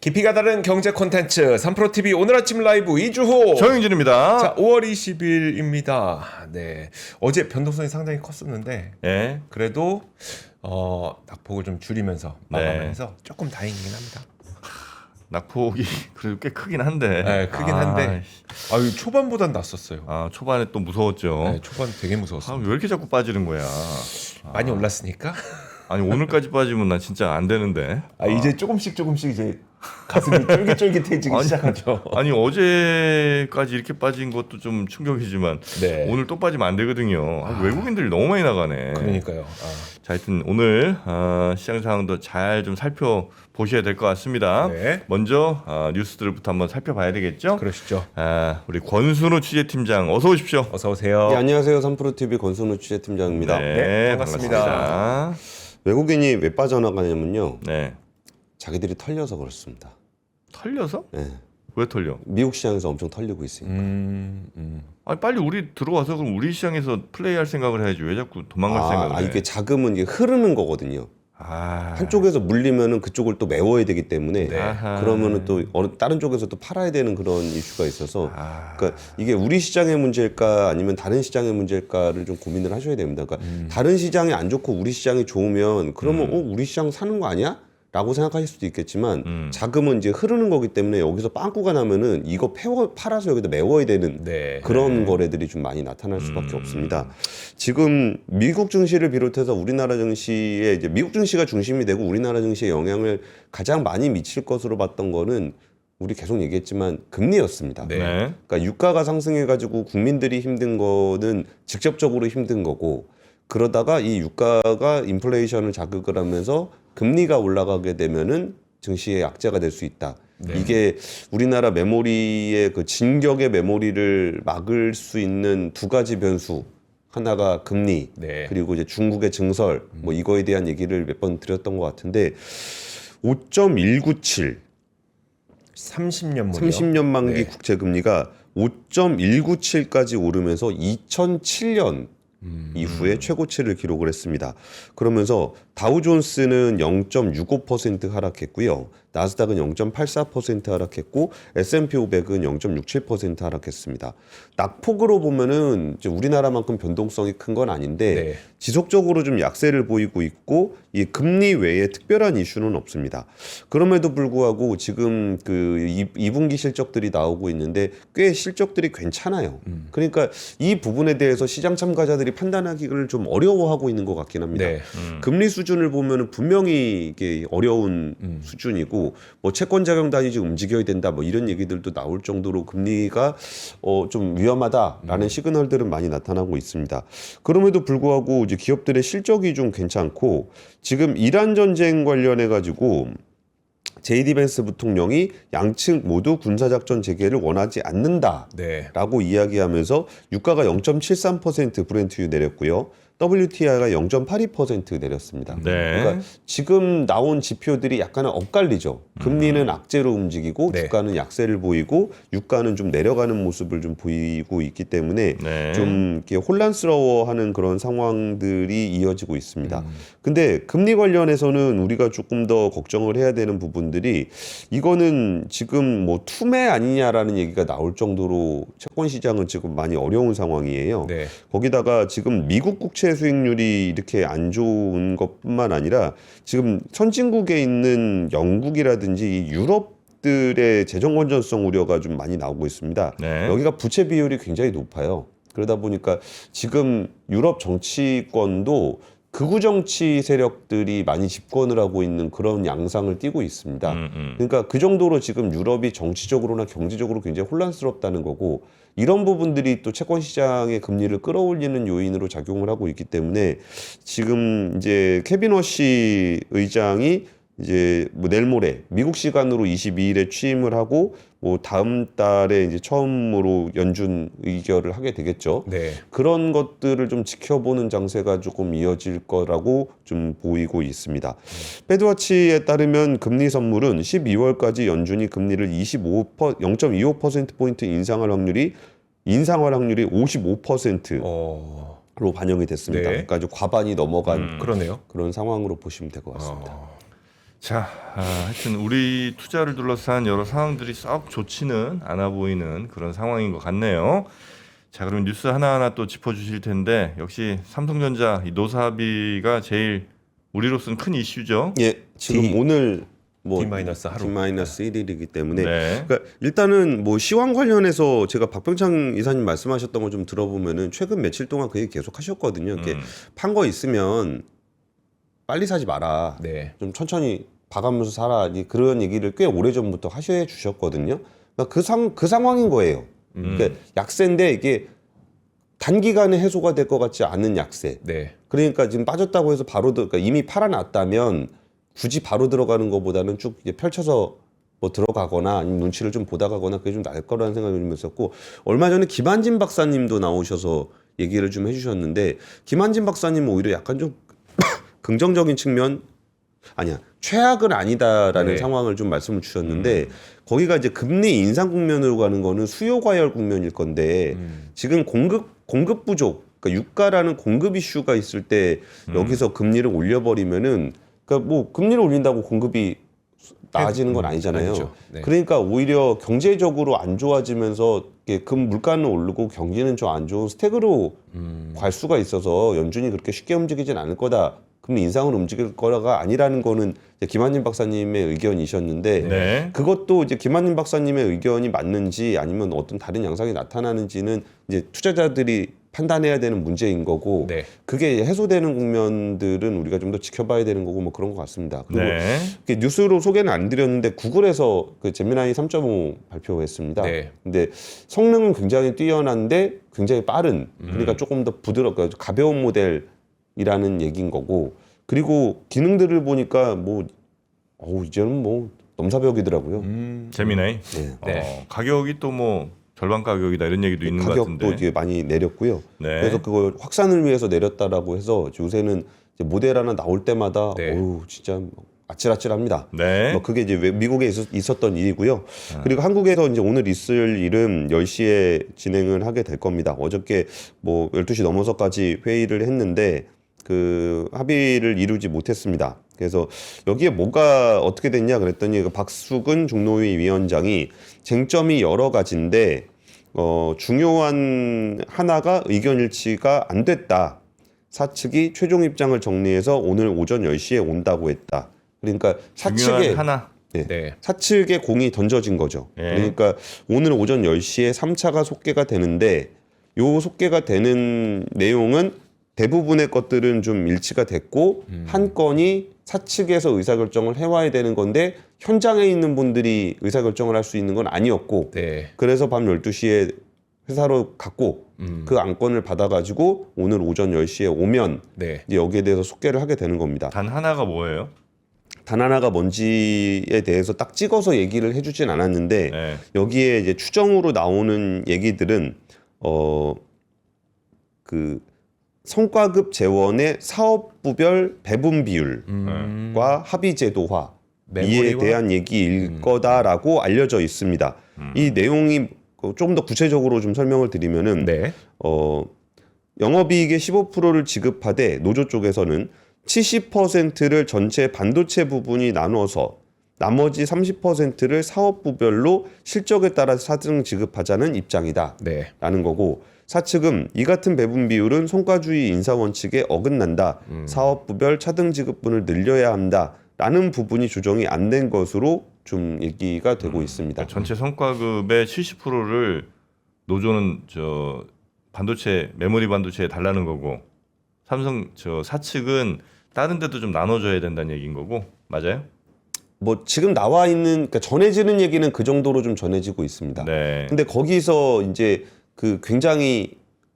깊이가 다른 경제 콘텐츠 3프로TV 오늘 아침 라이브 이주호 정영진입니다. 자, 5월 20일입니다. 네, 어제 변동성이 상당히 컸었는데 예. 그래도 낙폭을 좀 줄이면서 마감하면서 조금 다행이긴 합니다. 낙폭이 그래도 꽤 크긴 한데. 네, 크긴 한데 초반보단 낫었어요. 초반에 또 무서웠죠. 네, 초반 되게 무서웠어요. 왜 이렇게 자꾸 빠지는 거야? 많이 올랐으니까. 아니 오늘까지 빠지면 난 진짜 안 되는데. 이제 조금씩 이제 가슴이 쫄깃쫄깃해지기 시작하죠. 아니 어제까지 이렇게 빠진 것도 좀 충격이지만 네. 오늘 또 빠지면 안 되거든요. 외국인들이 너무 많이 나가네. 그러니까요. 자, 하여튼 오늘 시장 상황도 잘 좀 살펴보셔야 될 것 같습니다. 네. 먼저 뉴스들부터 한번 살펴봐야 되겠죠? 그러시죠. 우리 권순우 취재팀장 어서 오십시오. 어서 오세요. 네, 안녕하세요. 3프로TV 권순우 취재팀장입니다. 네, 반갑습니다. 외국인이 왜 빠져나가냐면요. 네. 자기들이 털려서 그렇습니다. 털려서? 네. 왜 털려? 미국 시장에서 엄청 털리고 있으니까. 아니 빨리 우리 들어와서 그럼 우리 시장에서 플레이할 생각을 해야지 왜 자꾸 도망갈 생각을 해? 이게 자금은 이게 흐르는 거거든요. 한쪽에서 물리면은 그쪽을 또 메워야 되기 때문에 그러면은 또 다른 쪽에서 또 팔아야 되는 그런 이슈가 있어서 그러니까 이게 우리 시장의 문제일까 아니면 다른 시장의 문제일까를 좀 고민을 하셔야 됩니다. 그러니까 다른 시장이 안 좋고 우리 시장이 좋으면 그러면 우리 시장 사는 거 아니야? 라고 생각하실 수도 있겠지만 자금은 이제 흐르는 거기 때문에 여기서 빵꾸가 나면은 이거 팔아서 여기다 메워야 되는 그런 거래들이 좀 많이 나타날 수밖에 없습니다. 지금 미국 증시를 비롯해서 우리나라 증시에 이제 미국 증시가 중심이 되고 우리나라 증시에 영향을 가장 많이 미칠 것으로 봤던 거는 우리 계속 얘기했지만 금리였습니다. 네. 그러니까 유가가 상승해가지고 국민들이 힘든 거는 직접적으로 힘든 거고 그러다가 이 유가가 인플레이션을 자극을 하면서 금리가 올라가게 되면은 증시의 약재가 될 수 있다. 이게 우리나라 메모리의 그 진격의 메모리를 막을 수 있는 두 가지 변수. 하나가 금리, 그리고 이제 중국의 증설, 뭐 이거에 대한 얘기를 몇 번 드렸던 것 같은데 5.197 30년 만기 국채 금리가 5.197까지 오르면서 2007년 이후에 최고치를 기록을 했습니다. 그러면서 다우존스는 0.65% 하락했고요. 나스닥은 0.84% 하락했고 S&P 500은 0.67% 하락했습니다. 낙폭으로 보면은 이제 우리나라만큼 변동성이 큰 건 아닌데 지속적으로 좀 약세를 보이고 있고 이 금리 외에 특별한 이슈는 없습니다. 그럼에도 불구하고 지금 그 2분기 실적들이 나오고 있는데 꽤 실적들이 괜찮아요. 그러니까 이 부분에 대해서 시장 참가자들이 판단하기를 좀 어려워하고 있는 것 같긴 합니다. 금리 수준을 보면은 분명히 이게 어려운 수준이고 뭐 채권 자금 단위직 움직여야 된다 뭐 이런 얘기들도 나올 정도로 금리가 좀 위험하다라는 시그널들은 많이 나타나고 있습니다. 그럼에도 불구하고 이제 기업들의 실적이 좀 괜찮고 지금 이란 전쟁 관련해 가지고 JD 벤스 부통령이 양측 모두 군사작전 재개를 원하지 않는다라고 이야기하면서 유가가 0.73% 브렌트유 내렸고요. WTI가 0.82% 내렸습니다. 그러니까 지금 나온 지표들이 약간은 엇갈리죠. 금리는 악재로 움직이고 주가는 약세를 보이고 유가는 좀 내려가는 모습을 좀 보이고 있기 때문에 좀 이렇게 혼란스러워하는 그런 상황들이 이어지고 있습니다. 근데 금리 관련해서는 우리가 조금 더 걱정을 해야 되는 부분들이 이거는 지금 뭐 투매 아니냐라는 얘기가 나올 정도로 채권 시장은 지금 많이 어려운 상황이에요. 거기다가 지금 미국 국채 수익률이 이렇게 안 좋은 것뿐만 아니라 지금 선진국에 있는 영국이라든지 유럽들의 재정 건전성 우려가 좀 많이 나오고 있습니다. 여기가 부채 비율이 굉장히 높아요. 그러다 보니까 지금 유럽 정치권도 극우 정치 세력들이 많이 집권을 하고 있는 그런 양상을 띠고 있습니다. 그러니까 그 정도로 지금 유럽이 정치적으로나 경제적으로 굉장히 혼란스럽다는 거고 이런 부분들이 또 채권 시장의 금리를 끌어올리는 요인으로 작용을 하고 있기 때문에 지금 이제 케빈 워시 의장이 이제 뭐 내일 모레 미국 시간으로 22일에 취임을 하고 뭐 다음 달에 이제 처음으로 연준 의결을 하게 되겠죠. 그런 것들을 좀 지켜보는 장세가 조금 이어질 거라고 좀 보이고 있습니다. 패드워치에 따르면 금리 선물은 12월까지 연준이 금리를 0.25%포인트 인상할 확률이 55%로 반영이 됐습니다. 그러니까 아주 과반이 넘어간 그런 상황으로 보시면 될 것 같습니다. 자, 하여튼 우리 투자를 둘러싼 여러 상황들이 썩 좋지는 않아 보이는 그런 상황인 것 같네요. 자, 그럼 뉴스 하나하나 또 짚어주실 텐데 역시 삼성전자 이 노사 합의가 제일 우리로서는 큰 이슈죠. 예, 지금 오늘 뭐 D-하루. D-1일이기 때문에 네. 그러니까 일단은 뭐 시황 관련해서 제가 박병창 이사님 말씀하셨던 거 좀 들어보면은 최근 며칠 동안 그 얘기 계속 하셨거든요. 이렇게 판 거 있으면 빨리 사지 마라. 네. 좀 천천히 봐가면서 사라. 그런 얘기를 꽤 오래 전부터 하셔 주셨거든요. 그러니까 그 상황인 거예요. 그러니까 약세인데 이게 단기간에 해소가 될 것 같지 않은 약세. 네. 그러니까 지금 빠졌다고 해서 바로 그러니까 이미 팔아놨다면 굳이 바로 들어가는 것보다는 쭉 이제 펼쳐서 뭐 들어가거나 아니면 눈치를 좀 보다 가거나 그게 좀 나을 거라는 생각이 좀 있었고, 얼마 전에 김한진 박사님도 나오셔서 얘기를 좀 해주셨는데, 김한진 박사님은 오히려 약간 좀 긍정적인 측면, 아니야 최악은 아니다라는 네. 상황을 좀 말씀을 주셨는데, 거기가 이제 금리 인상 국면으로 가는 거는 수요 과열 국면일 건데 지금 공급 부족, 그러니까 유가라는 공급 이슈가 있을 때 여기서 금리를 올려버리면은, 그러니까 뭐 금리를 올린다고 공급이 나아지는 건 아니잖아요. 아니죠. 네. 그러니까 오히려 경제적으로 안 좋아지면서 물가는 오르고 경기는 좀 안 좋은 스택으로 갈 수가 있어서 연준이 그렇게 쉽게 움직이진 않을 거다. 금리 인상을 움직일 거라가 아니라는 거는 이제 김한진 박사님의 의견이셨는데, 네. 그것도 이제 김한진 박사님의 의견이 맞는지 아니면 어떤 다른 양상이 나타나는지는 이제 투자자들이 판단해야 되는 문제인 거고, 네. 그게 해소되는 국면들은 우리가 좀 더 지켜봐야 되는 거고 뭐 그런 것 같습니다. 그리고 네. 이렇게 뉴스로 소개는 안 드렸는데 구글에서 그 제미나이 3.5 발표했습니다. 네. 근데 성능은 굉장히 뛰어난데 굉장히 빠른, 그러니까 조금 더 부드럽고 가벼운 모델이라는 얘기인 거고, 그리고 기능들을 보니까 뭐 이제는 뭐 넘사벽이더라고요. 재미네. 네. 가격이 또 뭐 절반 가격이다 이런 얘기도 있는 것 가격도 같은데. 이제 많이 내렸고요. 네. 그래서 그걸 확산을 위해서 내렸다라고 해서 요새는 이제 모델 하나 나올 때마다 네. 진짜 아찔아찔합니다. 네. 뭐 그게 이제 미국에 있었던 일이고요. 그리고 한국에서 이제 오늘 있을 일은 10시에 진행을 하게 될 겁니다. 어저께 뭐 12시 넘어서까지 회의를 했는데 그 합의를 이루지 못했습니다. 그래서 여기에 뭐가 어떻게 됐냐 그랬더니 그 박수근 종로위 위원장이 쟁점이 여러 가지인데 중요한 하나가 의견 일치가 안 됐다. 사측이 최종 입장을 정리해서 오늘 오전 10시에 온다고 했다. 그러니까 중요한 사측에 하나. 네. 사측의 공이 던져진 거죠. 예. 그러니까 오늘 오전 10시에 3차가 속개가 되는데, 요 속개가 되는 내용은 대부분의 것들은 좀 일치가 됐고 한 건이 사측에서 의사결정을 해와야 되는 건데 현장에 있는 분들이 의사결정을 할 수 있는 건 아니었고, 네. 그래서 밤 12시에 회사로 갔고 그 안건을 받아가지고 오늘 오전 10시에 오면 네. 이제 여기에 대해서 속개를 하게 되는 겁니다. 단 하나가 뭐예요? 단 하나가 뭔지에 대해서 딱 찍어서 얘기를 해주진 않았는데, 네. 여기에 이제 추정으로 나오는 얘기들은 그 성과급 재원의 사업부별 배분 비율과 합의 제도화 이에 메모리와- 대한 얘기일 거다라고 알려져 있습니다. 이 내용이 좀 더 구체적으로 좀 설명을 드리면은 네. 영업이익의 15%를 지급하되 노조 쪽에서는 70%를 전체 반도체 부분이 나눠서 나머지 30%를 사업부별로 실적에 따라 사등 지급하자는 입장이다 네. 라는 거고, 사측은 이 같은 배분 비율은 성과주의 인사 원칙에 어긋난다. 사업부별 차등 지급분을 늘려야 한다 라는 부분이 조정이 안 된 것으로 좀 얘기가 되고 있습니다. 그러니까 전체 성과급의 70%를 노조는 저 반도체 메모리 반도체에 달라는 거고, 삼성 저 사측은 다른 데도 좀 나눠줘야 된다는 얘기인 거고, 맞아요? 뭐 지금 나와 있는, 그러니까 전해지는 얘기는 그 정도로 좀 전해지고 있습니다. 네. 근데 거기서 이제 그 굉장히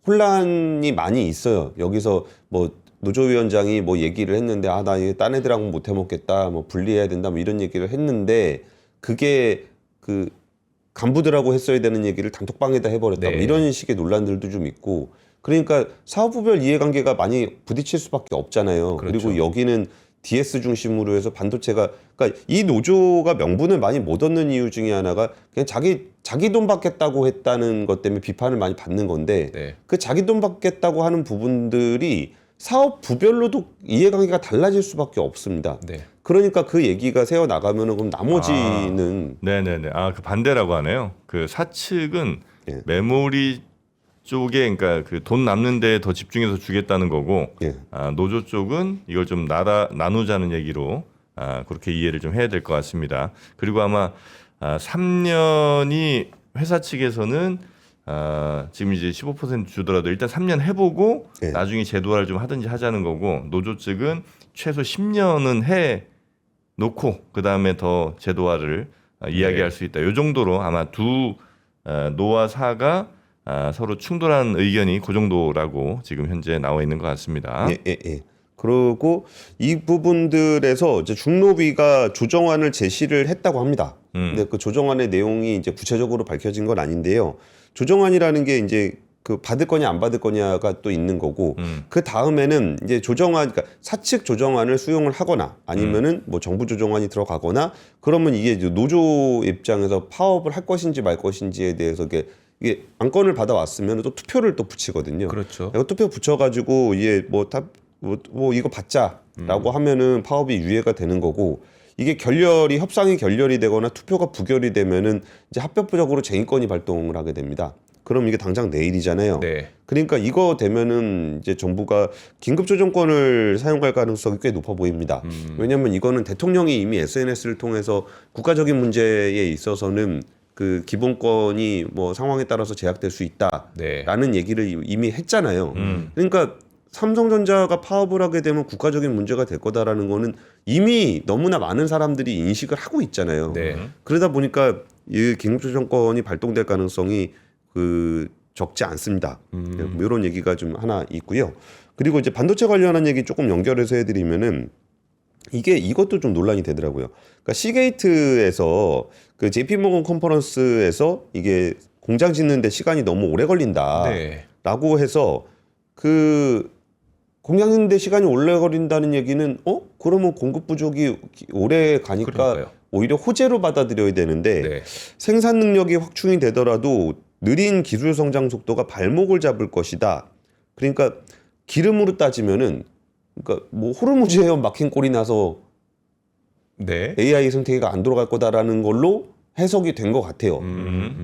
혼란이 많이 있어요. 여기서 뭐 노조위원장이 뭐 얘기를 했는데, 나 이게 딴 애들하고 못 해먹겠다, 뭐 분리해야 된다, 뭐 이런 얘기를 했는데, 그게 그 간부들하고 했어야 되는 얘기를 단톡방에다 해버렸다, 네. 뭐 이런 식의 논란들도 좀 있고, 그러니까 사업부별 이해관계가 많이 부딪힐 수밖에 없잖아요. 그렇죠. 그리고 여기는 DS 중심으로 해서 반도체가, 그러니까 이 노조가 명분을 많이 못 얻는 이유 중에 하나가 그냥 자기 돈 받겠다고 했다는 것 때문에 비판을 많이 받는 건데, 네. 그 자기 돈 받겠다고 하는 부분들이 사업 부별로도 이해관계가 달라질 수밖에 없습니다. 네. 그러니까 그 얘기가 새어 나가면은 그럼 나머지는 네네네. 그 반대라고 하네요. 그 사측은 예. 메모리 쪽에 그러니까 그 돈 남는 데에 더 집중해서 주겠다는 거고 예. 노조 쪽은 이걸 좀 나누자는 얘기로 그렇게 이해를 좀 해야 될 것 같습니다. 그리고 아마 3년이 회사 측에서는 지금 이제 15% 주더라도 일단 3년 해보고 예. 나중에 제도화를 좀 하든지 하자는 거고 노조 측은 최소 10년은 해 놓고 그 다음에 더 제도화를 이야기할 수 있다. 이 정도로 아마 두 노와 사가 서로 충돌한 의견이 그 정도라고 지금 현재 나와 있는 것 같습니다. 예. 그리고 이 부분들에서 이제 중노위가 조정안을 제시를 했다고 합니다. 근데 그 조정안의 내용이 이제 구체적으로 밝혀진 건 아닌데요. 조정안이라는 게 이제 그 받을 거냐 안 받을 거냐가 또 있는 거고 그 다음에는 이제 조정안, 그러니까 사측 조정안을 수용을 하거나 아니면은 뭐 정부 조정안이 들어가거나 그러면 이게 이제 노조 입장에서 파업을 할 것인지 말 것인지에 대해서 이게 안건을 받아왔으면 또 투표를 또 붙이거든요. 그렇죠. 투표 붙여가지고 이게 뭐 이거 받자라고 하면은 파업이 유예가 되는 거고 이게 협상이 결렬이 되거나 투표가 부결이 되면은 이제 합법적으로 쟁의권이 발동을 하게 됩니다. 그럼 이게 당장 내일이잖아요. 네. 그러니까 이거 되면은 이제 정부가 긴급 조정권을 사용할 가능성이 꽤 높아 보입니다. 왜냐하면 이거는 대통령이 이미 SNS를 통해서 국가적인 문제에 있어서는 그 기본권이 뭐 상황에 따라서 제약될 수 있다라는 네. 얘기를 이미 했잖아요. 그러니까 삼성전자가 파업을 하게 되면 국가적인 문제가 될 거다라는 거는 이미 너무나 많은 사람들이 인식을 하고 있잖아요. 네. 그러다 보니까 이 긴급조정권이 발동될 가능성이 적지 않습니다. 뭐 이런 얘기가 좀 하나 있고요. 그리고 이제 반도체 관련한 얘기 조금 연결해서 해드리면은 이것도 좀 논란이 되더라고요. 그러니까 시게이트에서 그 JP모건 컨퍼런스에서 이게 공장 짓는데 시간이 너무 오래 걸린다라고 네. 해서 그 공장 짓는데 시간이 오래 걸린다는 얘기는 그러면 공급 부족이 오래 가니까 그러니까요. 오히려 호재로 받아들여야 되는데 네. 생산 능력이 확충이 되더라도 느린 기술 성장 속도가 발목을 잡을 것이다. 그러니까 기름으로 따지면은 그러니까 뭐 호르무즈에 막힌 꼴이 나서 네. AI 생태계가 안 돌아갈 거다라는 걸로 해석이 된 것 같아요.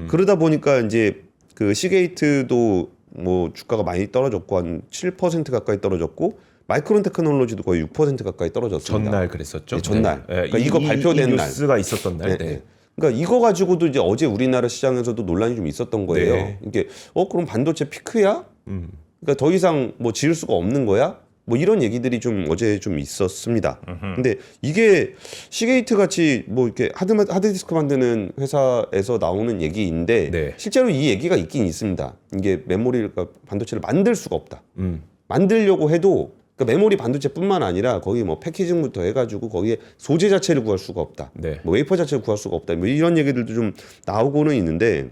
그러다 보니까 이제 그 시게이트도 뭐 주가가 많이 떨어졌고 한 7% 가까이 떨어졌고 마이크론 테크놀로지도 거의 6% 가까이 떨어졌습니다. 전날 그랬었죠. 네, 전날. 네. 그러니까 이거 발표된 이 날. 뉴스가 있었던 날. 네, 네. 네. 그러니까 이거 가지고도 이제 어제 우리나라 시장에서도 논란이 좀 있었던 거예요. 네. 이게 그럼 반도체 피크야? 그러니까 더 이상 뭐 지을 수가 없는 거야? 뭐 이런 얘기들이 좀 어제 좀 있었습니다. 근데 이게 시게이트 같이 뭐 이렇게 하드디스크 만드는 회사에서 나오는 얘기인데 네. 실제로 이 얘기가 있긴 있습니다. 이게 그러니까 반도체를 만들 수가 없다. 만들려고 해도 그러니까 메모리 반도체뿐만 아니라 거기 뭐 패키징부터 해가지고 거기에 소재 자체를 구할 수가 없다. 네. 뭐 웨이퍼 자체를 구할 수가 없다. 뭐 이런 얘기들도 좀 나오고는 있는데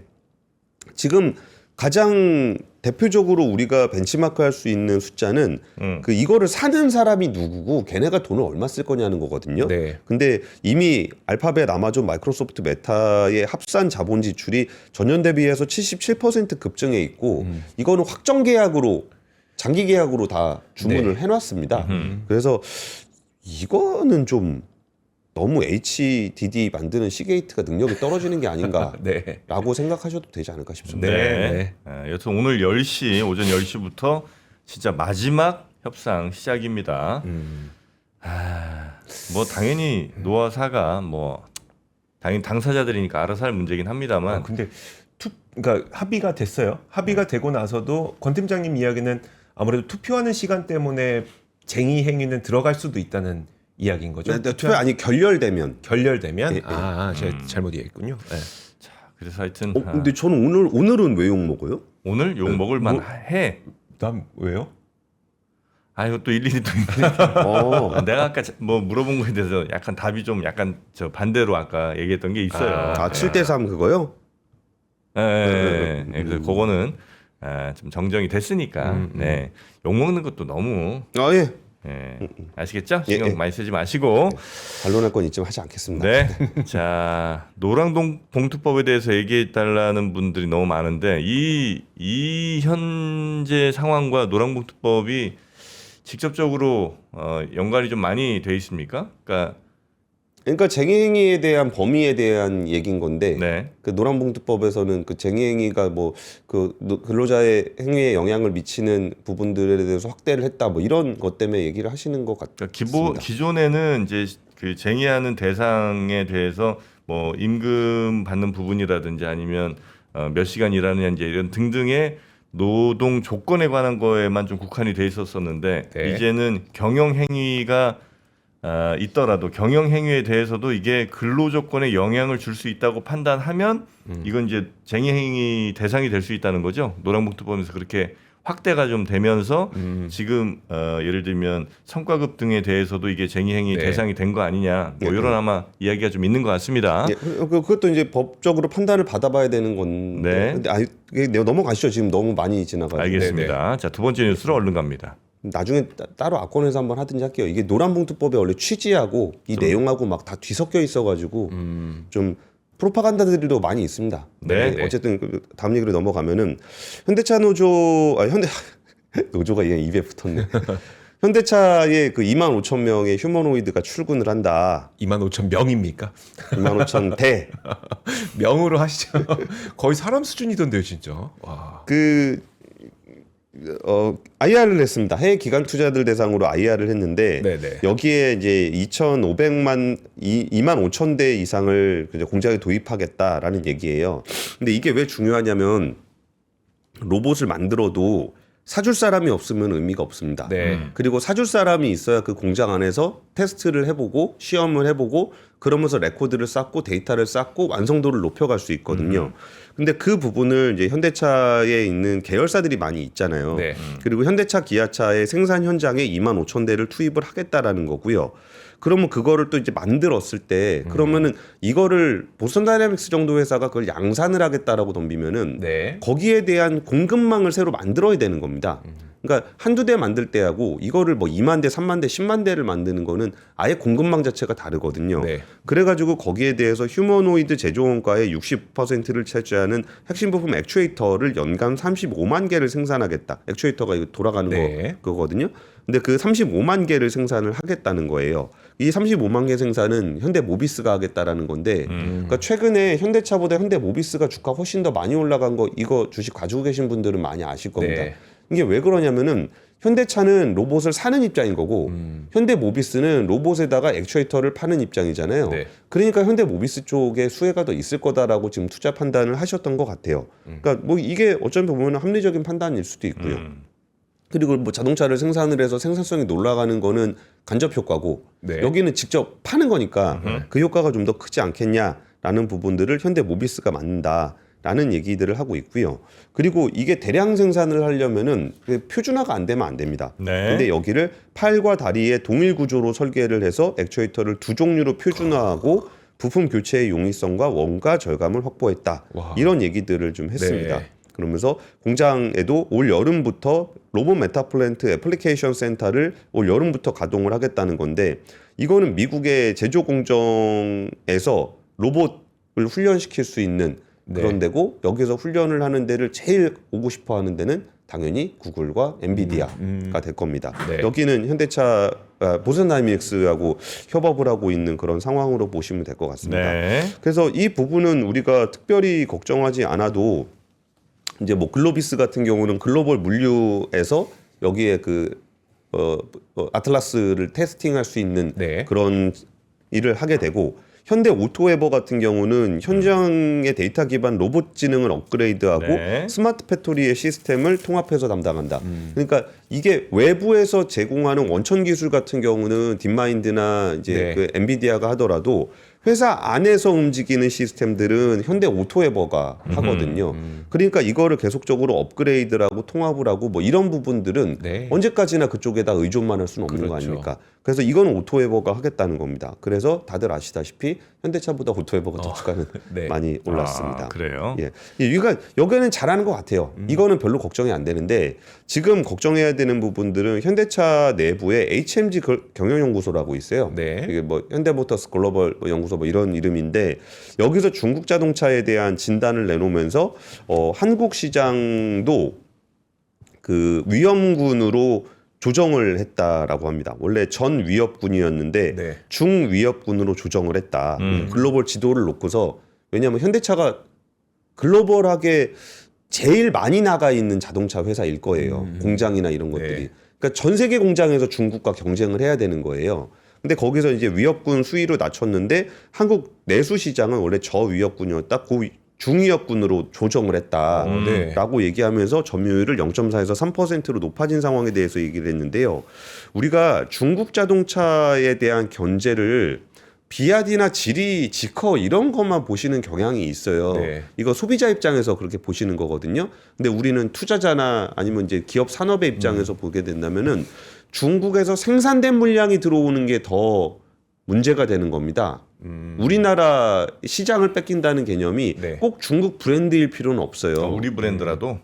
지금 가장 대표적으로 우리가 벤치마크 할 수 있는 숫자는 그 이거를 사는 사람이 누구고 걔네가 돈을 얼마 쓸 거냐는 거거든요. 네. 근데 이미 알파벳, 아마존, 마이크로소프트, 메타의 합산 자본 지출이 전년 대비해서 77% 급증해 있고 이거는 확정 계약으로 장기 계약으로 다 주문을 해놨습니다. 그래서 이거는 좀 너무 HDD 만드는 시게이트가 능력이 떨어지는 게 아닌가라고 네. 생각하셔도 되지 않을까 싶습니다. 네. 여튼 오늘 10시 오전 10시부터 진짜 마지막 협상 시작입니다. 뭐 당연히 노와 사가 뭐 당연히 당사자들이니까 알아서 할 문제긴 합니다만 근데 그러니까 합의가 됐어요. 합의가 되고 나서도 권 팀장님 이야기는 아무래도 투표하는 시간 때문에 쟁의 행위는 들어갈 수도 있다는 이야기인 거죠. 투표 아니 결렬되면. 결렬되면 예, 예. 제가 잘못 이해했군요. 네. 자, 그래서 하여튼 근데 저는 오늘은 왜 욕 먹어요? 오늘 욕 먹을 뭐- 만해. 난 왜요? 이거 또 일일이 또 내가 아까 뭐 물어본 거에 대해서 약간 답이 좀 약간 저 반대로 아까 얘기했던 게 있어요. 7대3 그거요? 그래서 그거는 좀 정정이 됐으니까 네. 욕 먹는 것도 너무 예. 아시겠죠? 신경 예. 많이 쓰지 마시고 반론할 건 있지만 하지 않겠습니다. 네. 자, 노랑동 봉투법에 대해서 얘기해 달라는 분들이 너무 많은데 이 현재 상황과 노랑봉투법이 직접적으로 연관이 좀 많이 돼 있습니까? 그러니까 그러니까 쟁의행위에 대한 범위에 대한 얘기인 건데 네. 그 노란봉투법에서는 그 쟁의행위가 뭐 그 근로자의 행위에 영향을 미치는 부분들에 대해서 확대를 했다 뭐 이런 것 때문에 얘기를 하시는 것 같습니다. 그러니까 기존에는 이제 그 쟁의하는 대상에 대해서 뭐 임금 받는 부분이라든지 아니면 몇 시간 일하느냐 이제 이런 등등의 노동 조건에 관한 거에만 좀 국한이 돼 있었었는데 네. 이제는 경영 행위가 있더라도 경영 행위에 대해서도 이게 근로 조건에 영향을 줄 수 있다고 판단하면 이건 이제 쟁의 행위 대상이 될 수 있다는 거죠. 노란봉투법에서 그렇게 확대가 좀 되면서 지금 예를 들면 성과급 등에 대해서도 이게 쟁의 행위 네. 대상이 된 거 아니냐 뭐 네. 이런 아마 이야기가 좀 있는 것 같습니다. 예, 그것도 이제 법적으로 판단을 받아봐야 되는 건데. 네. 근데 이게 넘어가시죠. 지금 너무 많이 지나가지고. 알겠습니다. 자, 두 번째 뉴스로 얼른 갑니다. 나중에 따로 악권에서 한번 하든지 할게요. 이게 노란봉투법의 원래 취지하고 이 내용하고 막 다 뒤섞여 있어가지고 좀 프로파간다들도 많이 있습니다. 네. 어쨌든 다음 얘기로 넘어가면은 현대차 노조가 이게 입에 붙었네. 현대차에 그 25,000명의 휴머노이드가 출근을 한다. 25,000명입니까? 25,000대. 명으로 하시죠. 거의 사람 수준이던데요, 진짜. 와. IR을 했습니다. 해외 기관 투자들 대상으로 IR을 했는데 네네. 여기에 이제 25,000대 이상을 이제 공장에 도입하겠다라는 얘기예요. 근데 이게 왜 중요하냐면 로봇을 만들어도 사줄 사람이 없으면 의미가 없습니다. 네. 그리고 사줄 사람이 있어야 그 공장 안에서 테스트를 해보고 시험을 해보고 그러면서 레코드를 쌓고 데이터를 쌓고 완성도를 높여갈 수 있거든요. 근데 그 부분을 이제 현대차에 있는 계열사들이 많이 있잖아요. 네. 그리고 현대차, 기아차의 생산 현장에 25,000대를 투입을 하겠다라는 거고요. 그러면 그거를 또 이제 만들었을 때 그러면은 이거를 보스턴 다이내믹스 정도 회사가 그걸 양산을 하겠다라고 덤비면은 네. 거기에 대한 공급망을 새로 만들어야 되는 겁니다. 그러니까 한두 대 만들 때하고 이거를 뭐 2만 대, 3만 대, 10만 대를 만드는 거는 아예 공급망 자체가 다르거든요. 네. 그래가지고 거기에 대해서 휴머노이드 제조 원가의 60%를 차지하는 핵심 부품 액추에이터를 연간 35만 개를 생산하겠다. 액추에이터가 이거 돌아가는 네. 거거든요. 근데 그 35만 개를 생산을 하겠다는 거예요. 이 35만 개 생산은 현대 모비스가 하겠다라는 건데, 그러니까 최근에 현대차보다 현대 모비스가 주가 훨씬 더 많이 올라간 거 이거 주식 가지고 계신 분들은 많이 아실 겁니다. 네. 이게 왜 그러냐면은 현대차는 로봇을 사는 입장인 거고 현대 모비스는 로봇에다가 액추에이터를 파는 입장이잖아요. 네. 그러니까 현대 모비스 쪽에 수혜가 더 있을 거다라고 지금 투자 판단을 하셨던 것 같아요. 그러니까 뭐 이게 어쩌면 보면 합리적인 판단일 수도 있고요. 그리고 뭐 자동차를 생산을 해서 생산성이 올라가는 거는 간접 효과고 네. 여기는 직접 파는 거니까 그 효과가 좀 더 크지 않겠냐라는 부분들을 현대 모비스가 만든다라는 얘기들을 하고 있고요. 그리고 이게 대량 생산을 하려면은 표준화가 안 되면 안 됩니다. 네. 근데 여기를 팔과 다리의 동일 구조로 설계를 해서 액추에이터를 두 종류로 표준화하고 부품 교체의 용이성과 원가 절감을 확보했다. 와. 이런 얘기들을 좀 했습니다. 네. 그러면서 공장에도 올 여름부터 로봇 메타플랜트 애플리케이션 센터를 올 여름부터 가동을 하겠다는 건데 이거는 미국의 제조 공정에서 로봇을 훈련시킬 수 있는 그런 네. 데고 여기서 훈련을 하는 데를 제일 오고 싶어 하는 데는 당연히 구글과 엔비디아가 될 겁니다. 네. 여기는 현대차 보스턴 다이내믹스하고 협업을 하고 있는 그런 상황으로 보시면 될 것 같습니다. 네. 그래서 이 부분은 우리가 특별히 걱정하지 않아도 이제 뭐 글로비스 같은 경우는 글로벌 물류에서 여기에 아틀라스를 테스팅할 수 있는 네. 그런 일을 하게 되고 현대 오토웨버 같은 경우는 현장의 데이터 기반 로봇 지능을 업그레이드하고 네. 스마트 팩토리의 시스템을 통합해서 담당한다. 그러니까 이게 외부에서 제공하는 원천 기술 같은 경우는 딥마인드나 이제 네. 그 엔비디아가 하더라도 회사 안에서 움직이는 시스템들은 현대 오토웨버가 하거든요. 그러니까 이거를 계속적으로 업그레이드를 하고 통합을 하고 뭐 이런 부분들은 네. 언제까지나 그쪽에다 의존만 할 수는 없는 거 그렇죠. 아닙니까? 그래서 이거는 오토웨버가 하겠다는 겁니다. 그래서 다들 아시다시피 현대차보다 오토웨버가 더 주가는 네. 많이 올랐습니다. 아, 그래요? 예, 그러니까 여기는 잘하는 것 같아요. 이거는 별로 걱정이 안 되는데 지금 걱정해야 되는 부분들은 현대차 내부에 HMG 경영연구소라고 있어요. 네. 이게 뭐 현대모터스 글로벌 연구소 뭐 이런 이름인데 여기서 중국 자동차에 대한 진단을 내놓으면서 한국 시장도 그 위험군으로 조정을 했다라고 합니다. 원래 전 위협군이었는데 네. 중위협군으로 조정을 했다. 글로벌 지도를 놓고서 왜냐하면 현대차가 글로벌하게 제일 많이 나가 있는 자동차 회사일 거예요. 공장이나 이런 것들이. 네. 그러니까 전 세계 공장에서 중국과 경쟁을 해야 되는 거예요. 근데 거기서 이제 위협군 수위로 낮췄는데 한국 내수 시장은 원래 저위협군이었다. 고 중위협군으로 조정을 했다라고 얘기하면서 점유율을 0.4에서 3%로 높아진 상황에 대해서 얘기를 했는데요. 우리가 중국 자동차에 대한 견제를 비아디나 지리, 지커 이런 것만 보시는 경향이 있어요. 네. 이거 소비자 입장에서 그렇게 보시는 거거든요. 근데 우리는 투자자나 아니면 이제 기업 산업의 입장에서 보게 된다면은 중국에서 생산된 물량이 들어오는 게 더 문제가 되는 겁니다. 우리나라 시장을 뺏긴다는 개념이 네. 꼭 중국 브랜드일 필요는 없어요. 우리 브랜드라도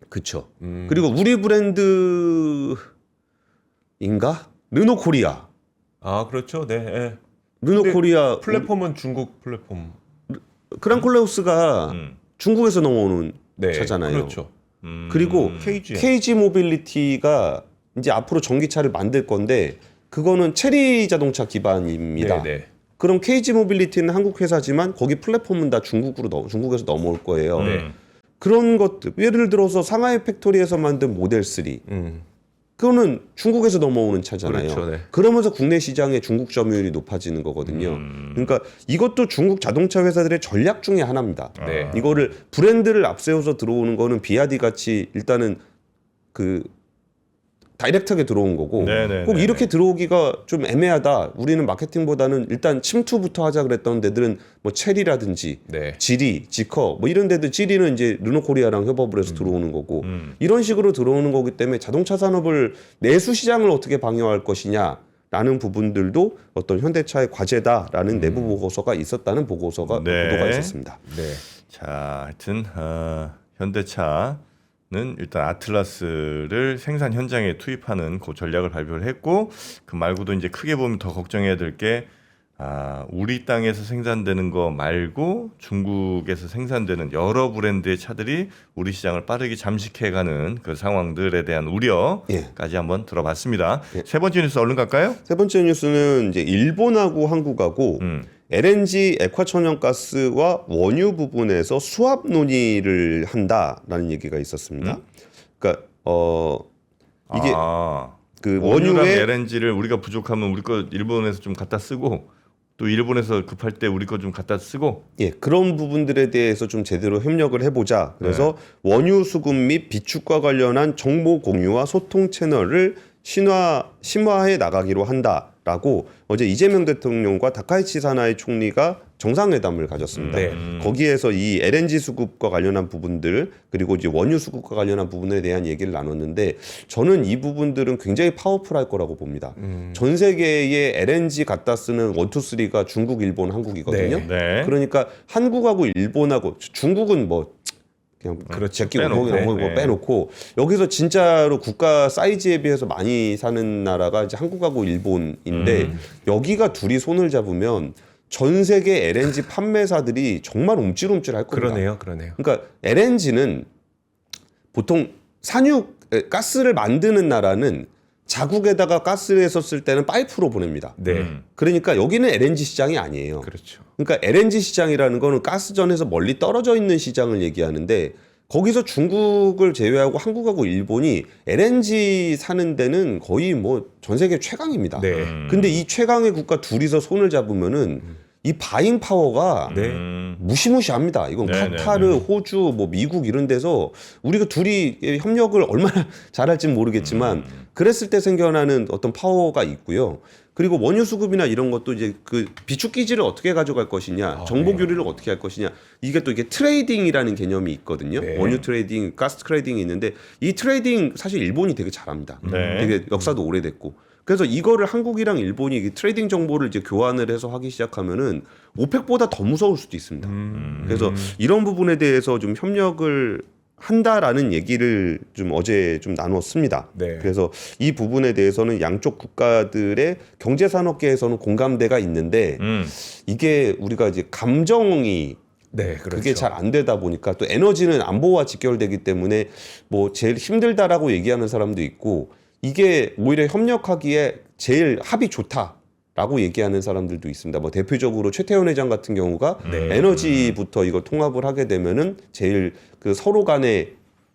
그렇죠. 그리고 우리 브랜드인가? 르노코리아. 아 그렇죠. 네. 예. 르노코리아 플랫폼은 중국 플랫폼. 그랑콜레우스가 중국에서 넘어오는 네. 차잖아요. 그렇죠. 그리고 KG. KG 모빌리티가 이제 앞으로 전기차를 만들 건데 그거는 체리 자동차 기반입니다. 네. 그럼 KG 모빌리티는 한국 회사지만 거기 플랫폼은 다 중국에서 넘어올 거예요. 네. 그런 것들 예를 들어서 상하이 팩토리에서 만든 모델 3 그거는 중국에서 넘어오는 차잖아요. 그렇죠, 네. 그러면서 국내 시장의 중국 점유율이 높아지는 거거든요. 그러니까 이것도 중국 자동차 회사들의 전략 중에 하나입니다. 네. 이거를 브랜드를 앞세워서 들어오는 거는 비아디 같이 일단은 그 다이렉트하게 들어온 거고 네네네네. 꼭 이렇게 들어오기가 좀 애매하다. 우리는 마케팅보다는 일단 침투부터 하자 그랬던 데들은 뭐 체리라든지 네. 지리, 지커 뭐 이런 데들 지리는 이제 르노코리아랑 협업을 해서 들어오는 거고 이런 식으로 들어오는 거기 때문에 자동차 산업을 내수 시장을 어떻게 방어할 것이냐라는 부분들도 어떤 현대차의 과제다라는 내부 보고서가 있었다는 보고가 있었습니다. 네. 자, 하여튼 현대차는 일단 아틀라스를 생산 현장에 투입하는 그 전략을 발표를 했고 그 말고도 이제 크게 보면 더 걱정해야 될 게 우리 땅에서 생산되는 거 말고 중국에서 생산되는 여러 브랜드의 차들이 우리 시장을 빠르게 잠식해가는 그 상황들에 대한 우려까지 한번 들어봤습니다. 세 번째 뉴스 얼른 갈까요? 세 번째 뉴스는 이제 일본하고 한국하고 LNG 액화천연가스와 원유 부분에서 수합 논의를 한다라는 얘기가 있었습니다. 그러니까 이게 그 원유랑 원유의 LNG를 우리가 부족하면 우리 거 일본에서 좀 갖다 쓰고 또 일본에서 급할 때 우리 거 좀 갖다 쓰고 그런 부분들에 대해서 좀 제대로 협력을 해보자. 그래서 원유 수급 및 비축과 관련한 정보 공유와 소통 채널을 심화해 나가기로 한다라고 어제 이재명 대통령과 다카이치 사나이 총리가 정상회담을 가졌습니다. 네. 거기에서 이 LNG 수급과 관련한 부분들 그리고 이제 원유 수급과 관련한 부분에 대한 얘기를 나눴는데 저는 이 부분들은 굉장히 파워풀할 거라고 봅니다. 전 세계의 LNG 갖다 쓰는 1, 2, 3가 중국, 일본, 한국이거든요. 네. 그러니까 한국하고 일본하고 중국은 뭐 그냥 제끼고 빼놓고 여기서 진짜로 국가 사이즈에 비해서 많이 사는 나라가 이제 한국하고 일본인데 여기가 둘이 손을 잡으면 전 세계 LNG 판매사들이 정말 움찔움찔할 겁니다. 그러네요. 그러니까 LNG는 보통 가스를 만드는 나라는 자국에다가 가스를 했었을 때는 파이프로 보냅니다. 네. 그러니까 여기는 LNG 시장이 아니에요. 그렇죠. 그러니까 LNG 시장이라는 거는 가스전에서 멀리 떨어져 있는 시장을 얘기하는데 거기서 중국을 제외하고 한국하고 일본이 LNG 사는 데는 거의 뭐 전 세계 최강입니다. 네. 근데 이 최강의 국가 둘이서 손을 잡으면은 이 바잉 파워가 무시무시합니다. 이건 카타르, 호주, 뭐 미국 이런 데서 우리가 둘이 협력을 얼마나 잘할지는 모르겠지만 그랬을 때 생겨나는 어떤 파워가 있고요. 그리고 원유 수급이나 이런 것도 이제 그 비축 기지를 어떻게 가져갈 것이냐, 정보 교류를 어떻게 할 것이냐, 이게 또 이게 트레이딩이라는 개념이 있거든요. 네. 원유 트레이딩, 가스 트레이딩이 있는데 이 트레이딩 사실 일본이 되게 잘합니다. 되게 역사도 오래됐고. 그래서 이거를 한국이랑 일본이 이 트레이딩 정보를 이제 교환을 해서 하기 시작하면은 오펙보다 더 무서울 수도 있습니다. 그래서 이런 부분에 대해서 좀 협력을 한다라는 얘기를 좀 어제 좀 나눴습니다. 네. 그래서 이 부분에 대해서는 양쪽 국가들의 경제산업계에서는 공감대가 있는데 이게 우리가 이제 감정이 네, 그렇죠. 그게 잘 안 되다 보니까 또 에너지는 안보와 직결되기 때문에 뭐 제일 힘들다라고 얘기하는 사람도 있고 이게 오히려 협력하기에 제일 합이 좋다라고 얘기하는 사람들도 있습니다. 뭐 대표적으로 최태원 회장 같은 경우가 네. 에너지부터 이거 통합을 하게 되면은 제일 그 서로 간에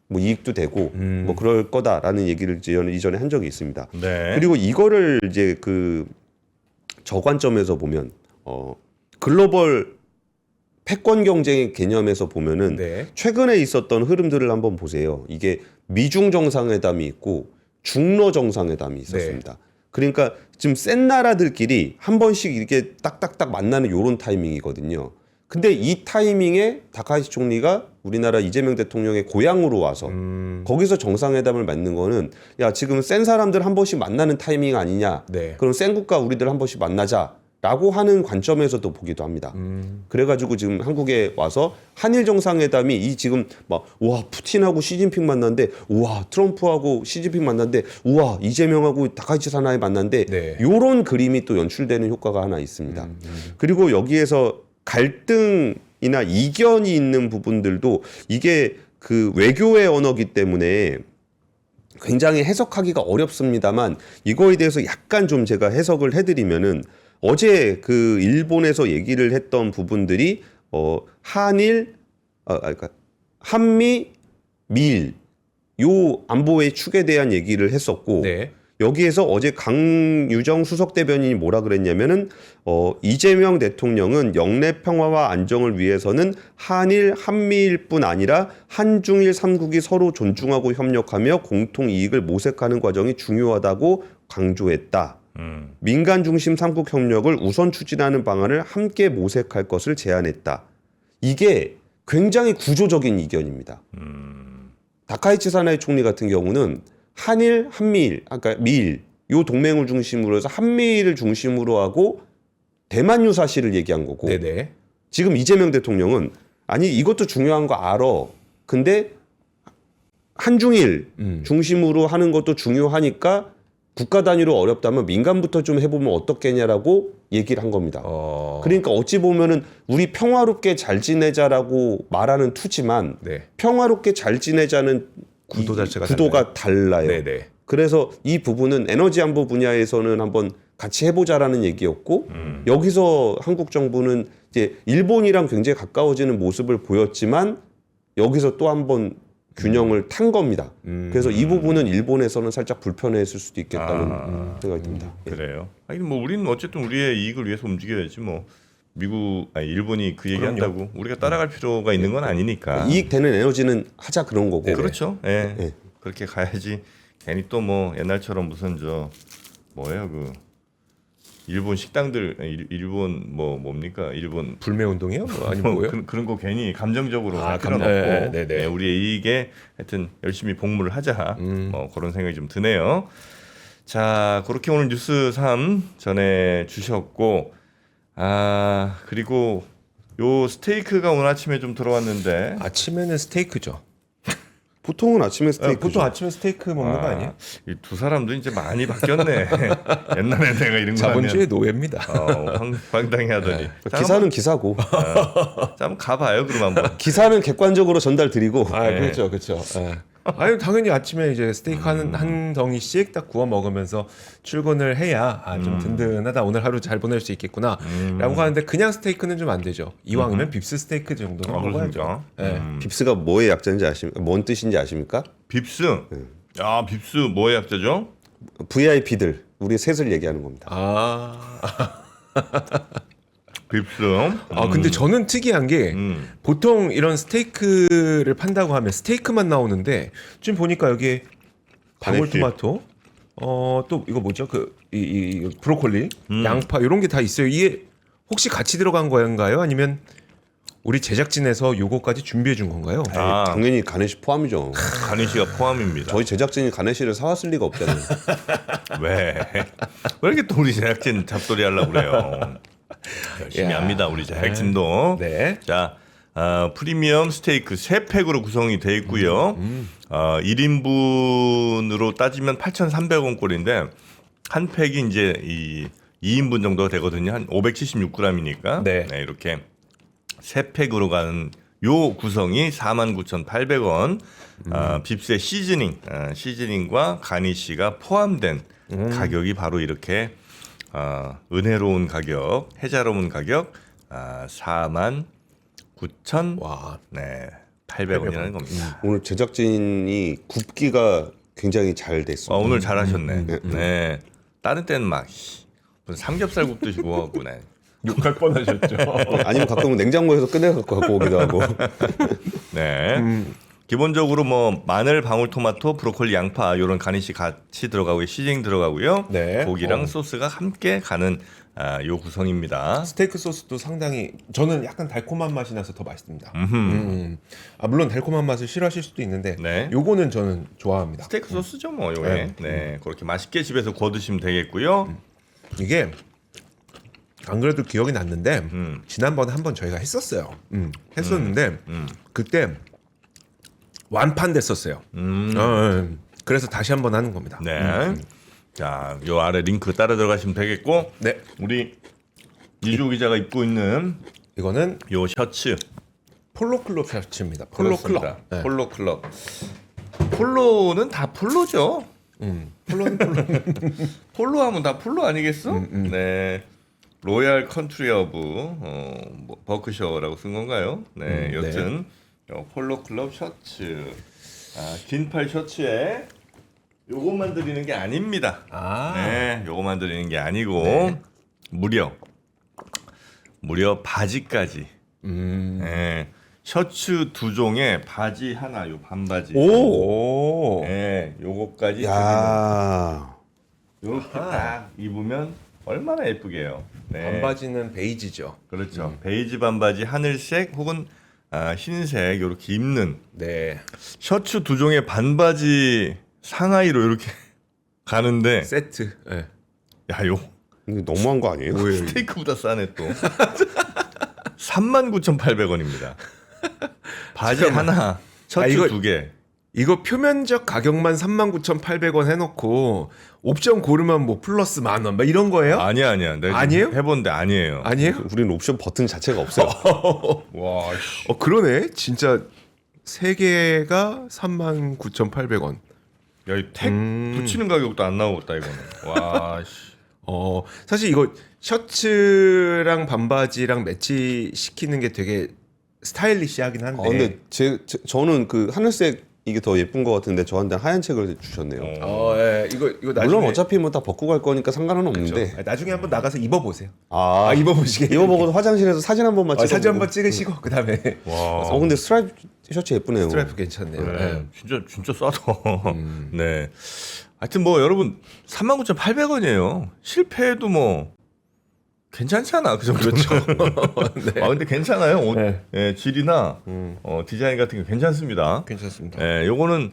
뭐 이익도 되고 뭐 그럴 거다라는 얘기를 이전에 한 적이 있습니다. 네. 그리고 이거를 이제 그 저 관점에서 보면 글로벌 패권 경쟁의 개념에서 보면은 네. 최근에 있었던 흐름들을 한번 보세요. 이게 미중 정상회담이 있고 중러 정상회담이 있었습니다. 그러니까 지금 센 나라들끼리 한 번씩 이렇게 딱딱딱 만나는 요런 타이밍이거든요. 근데 이 타이밍에 다카이치 총리가 우리나라 이재명 대통령의 고향으로 와서 거기서 정상회담을 맺는 거는 야 지금 센 사람들 한 번씩 만나는 타이밍 아니냐. 네. 그럼 센 국가 우리들 한 번씩 만나자라고 하는 관점에서도 보기도 합니다. 그래가지고 지금 한국에 와서 한일 정상회담이 이 지금 막 와 푸틴하고 시진핑 만났는데 우와 트럼프하고 시진핑 만났는데 우와 이재명하고 다카이치 사나이 만났는데 네. 요런 그림이 또 연출되는 효과가 하나 있습니다. 그리고 여기에서 갈등이나 이견이 있는 부분들도 이게 그 외교의 언어기 때문에 굉장히 해석하기가 어렵습니다만 이거에 대해서 약간 좀 제가 해석을 해드리면은 어제 그 일본에서 얘기를 했던 부분들이 한일 그러니까 한미 미일 요 안보의 축에 대한 얘기를 했었고 네. 여기에서 어제 강유정 수석 대변인이 뭐라 그랬냐면은 이재명 대통령은 영내 평화와 안정을 위해서는 한일 한미일뿐 아니라 한중일 삼국이 서로 존중하고 협력하며 공통 이익을 모색하는 과정이 중요하다고 강조했다. 민간 중심 삼국 협력을 우선 추진하는 방안을 함께 모색할 것을 제안했다. 이게 굉장히 구조적인 이견입니다. 다카이치 사나이 총리 같은 경우는 한일, 한미일, 그러니까 미일 요 동맹을 중심으로 해서 한미일을 중심으로 하고 대만 유사시를 얘기한 거고 네네. 지금 이재명 대통령은 아니 이것도 중요한 거 알아. 근데 한중일 중심으로 하는 것도 중요하니까 국가 단위로 어렵다면 민간부터 좀 해보면 어떻겠냐라고 얘기를 한 겁니다. 그러니까 어찌 보면은 우리 평화롭게 잘 지내자라고 말하는 투지만 네. 평화롭게 잘 지내자는 구도 자체가 구도가 달라요. 네네. 그래서 이 부분은 에너지 안보 분야에서는 한번 같이 해보자라는 얘기였고 여기서 한국 정부는 이제 일본이랑 굉장히 가까워지는 모습을 보였지만 여기서 또 한번 균형을 탄 겁니다. 그래서 이 부분은 일본에서는 살짝 불편했을 수도 있겠다는 생각이 듭니다. 예. 그래요. 아니 뭐 우리는 어쨌든 우리의 이익을 위해서 움직여야지 뭐 일본이 그 얘기한다고 우리가 따라갈 필요가 있는 건 아니니까. 이익 되는 에너지는 하자 그런 거고. 그렇죠. 예. 예. 그렇게 가야지. 괜히 또 뭐 옛날처럼 무슨 뭐예요 그 일본 식당들 일본 뭡니까 일본 불매 운동이요? 뭐 아니면 뭐요? 그런 거 괜히 감정적으로 할 필요는 없고 네네. 예, 우리의 이익에 하여튼 열심히 복무를 하자. 뭐 그런 생각이 좀 드네요. 자 그렇게 오늘 뉴스 3 전해 주셨고 그리고 요 스테이크가 오늘 아침에 좀 들어왔는데 아침에는 스테이크죠. 보통은 아침에 스테이크. 보통 아침에 스테이크 먹는 거 아니에요? 이 두 사람도 이제 많이 바뀌었네. 옛날에 내가 이런 거 자본주의 노예입니다. 황당해 하더니. 자, 기사는 기사고. 자, 한번 가봐요. 그럼 한번. 기사는 객관적으로 전달 드리고. 그렇죠, 그렇죠. 아니 당연히 아침에 이제 스테이크 한 덩이씩 딱 구워 먹으면서 출근을 해야 좀 든든하다 오늘 하루 잘 보낼 수 있겠구나라고 하는데 그냥 스테이크는 좀 안 되죠. 이왕이면 빕스 스테이크 정도는 먹어야죠. 빕스가 뭐의 약자인지 아십니까? 뭔 뜻인지 아십니까? 빕스. 야 빕스 뭐의 약자죠? VIP들 우리 셋을 얘기하는 겁니다. 빕스. 근데 저는 특이한 게 보통 이런 스테이크를 판다고 하면 스테이크만 나오는데 지금 보니까 여기 방울토마토, 또 이거 뭐죠? 이 브로콜리, 양파 이런 게 다 있어요. 이게 혹시 같이 들어간 거인가요? 아니면 우리 제작진에서 요거까지 준비해 준 건가요? 당연히 가네시 포함이죠. 가니시가 포함입니다. 저희 제작진이 가네시를 사왔을 리가 없잖아요. 왜 이렇게 또 우리 제작진 잡소리 하려고 그래요? 열심히 합니다 우리 제작진도. 네. 자 프리미엄 스테이크 3팩으로 구성이 되어 있고요. 1인분으로 따지면 8,300원 꼴인데 한 팩이 이제 2인분 정도 되거든요. 한 576g이니까 네. 이렇게 3팩으로 가는 요 구성이 49,800원. 빕스의 시즈닝과 가니쉬가 포함된 가격이 바로 이렇게 은혜로운 가격, 해자로운 가격 49,800원이라는 와. 겁니다. 오늘 제작진이 굽기가 굉장히 잘 됐습니다. 오늘 잘하셨네. 네. 다른 때는 막 무슨 삼겹살 굽듯이 구워갖고 네. 욕할 뻔하셨죠. 아니면 가끔은 냉장고에서 꺼내갖고 갖고 오기도 하고. 네. 기본적으로 뭐 마늘, 방울토마토, 브로콜리, 양파 이런 가니쉬 같이 들어가고 시즈닝 들어가고요. 네. 고기랑 소스가 함께 가는 요 구성입니다. 스테이크 소스도 상당히 저는 약간 달콤한 맛이 나서 더 맛있습니다. 물론 달콤한 맛을 싫어하실 수도 있는데 네. 요거는 저는 좋아합니다. 스테이크 소스죠 뭐 요게. 네. 그렇게 맛있게 집에서 구워 드시면 되겠고요. 이게 안 그래도 기억이 났는데 지난번에 한번 저희가 했었어요. 했었는데 그때 완판됐었어요. 그래서 다시 한번 하는 겁니다. 네. 자, 요 아래 링크 따라 들어가시면 되겠고. 네. 우리 이주 기자가 입고 있는 이거는 요 셔츠 폴로클럽 셔츠입니다. 폴로클럽. 그렇습니다. 폴로클럽. 폴로는 다 폴로죠. 폴로는 폴로. 폴로 하면 다 폴로 아니겠어? 네. 로얄 컨트리 오브 뭐 버크셔라고 쓴 건가요? 네. 여튼 폴로 클럽 셔츠. 긴팔 셔츠에 요것만 드리는 게 아닙니다. 네. 요것만 드리는 게 아니고 무려 바지까지. 네. 셔츠 2종에 바지 하나, 요 반바지. 오. 네, 요거까지 야. 이렇게 딱 입으면 얼마나 예쁘게요. 네. 반바지는 베이지죠. 그렇죠. 베이지 반바지 하늘색 혹은 흰색 이렇게 입는 네. 셔츠 2종에 반바지 상하이로 이렇게 가는데 세트. 네. 야, 요 이게 너무한 거 아니에요? 스테이크보다 싸네 또. 39,800원입니다. 바지 하나, 셔츠 이거- 2개. 이거 표면적 가격만 39,800원 해놓고 옵션 고르면 뭐 플러스 10,000원 막 이런 거예요? 아니야. 내가 아니에요? 해본데 아니에요. 아니에요? 우리는 옵션 버튼 자체가 없어요. 와, 씨. 그러네. 진짜 세 개가 39,800원. 야, 이 택 붙이는 가격도 안 나오겠다 이거는. 와, 씨. 사실 이거 셔츠랑 반바지랑 매치 시키는 게 되게 스타일리시하긴 한데. 근데 저는 그 하늘색 이게 더 예쁜 것 같은데 저한테 하얀 책을 주셨네요. 예. 이거 나중에 물론 어차피 뭐 다 벗고 갈 거니까 상관은 없는데. 그렇죠. 나중에 한번 나가서 입어보세요. 입어보시게. 입어보고 화장실에서 사진 한 번만 찍어. 사진 한번 찍으시고 그다음에 와. 근데 스트라이프 셔츠 예쁘네요. 스트라이프 괜찮네요. 네, 예. 진짜 싸다. 네. 하여튼 뭐 여러분 39,800원이에요. 실패해도 뭐 괜찮잖아 그 정도는. 네. 근데 괜찮아요. 옷 네. 예, 질이나 디자인 같은 게 괜찮습니다. 괜찮습니다. 예, 요거는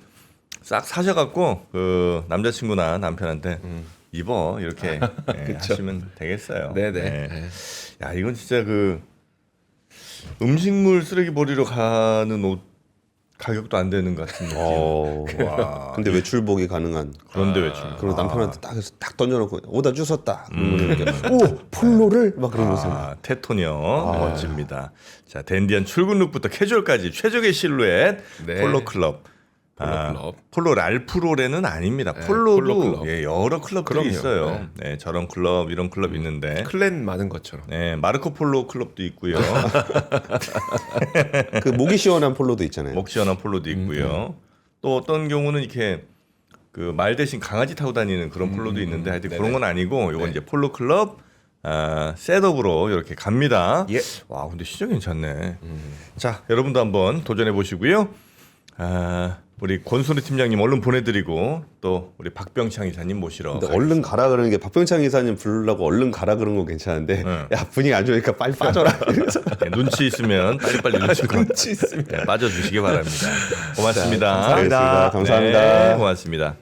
싹 사셔갖고 그 남자친구나 남편한테 입어 이렇게 하시면 되겠어요. 네네. 예. 네. 야, 이건 진짜 그 음식물 쓰레기 버리러 가는 옷 가격도 안 되는 것 같은 느낌. 와. 근데 외출복이 가능한. 그런데 왜 좀? 그리고 남편한테 딱 해서 딱 던져놓고 오다 주웠다. 이렇게 오 폴로를 막 그러면서. 테토니어 멋집니다. 자, 댄디한 출근룩부터 캐주얼까지 최적의 실루엣 네. 폴로 클럽. 폴로 클럽. 폴로 랄프로레는 아닙니다. 폴로도 폴로 클럽. 여러 클럽들이 그럼요. 있어요. 네, 저런 클럽 이런 클럽 있는데. 클랜 많은 것처럼. 네, 마르코 폴로 클럽도 있고요. 그 목이 시원한 폴로도 있잖아요. 목 시원한 폴로도 있고요. 또 어떤 경우는 이렇게 그 말 대신 강아지 타고 다니는 그런 폴로도 있는데 하여튼 그런 건 아니고 요건 이제 폴로 클럽 셋업으로 이렇게 갑니다. 예. 와, 근데 진짜 괜찮네. 자, 여러분도 한번 도전해 보시고요. 우리 권순우 팀장님 얼른 보내드리고 또 우리 박병창 이사님 모시러. 근데 얼른 가라 그러는 게 박병창 이사님 부르려고 얼른 가라 그런 거 괜찮은데 야 분위기 안 좋으니까 빨리 빠져라. 네, 눈치 있으면 빨리빨리 눈치 있으면 빠져주시기 바랍니다. 고맙습니다. 감사합니다. 감사합니다. 네, 고맙습니다.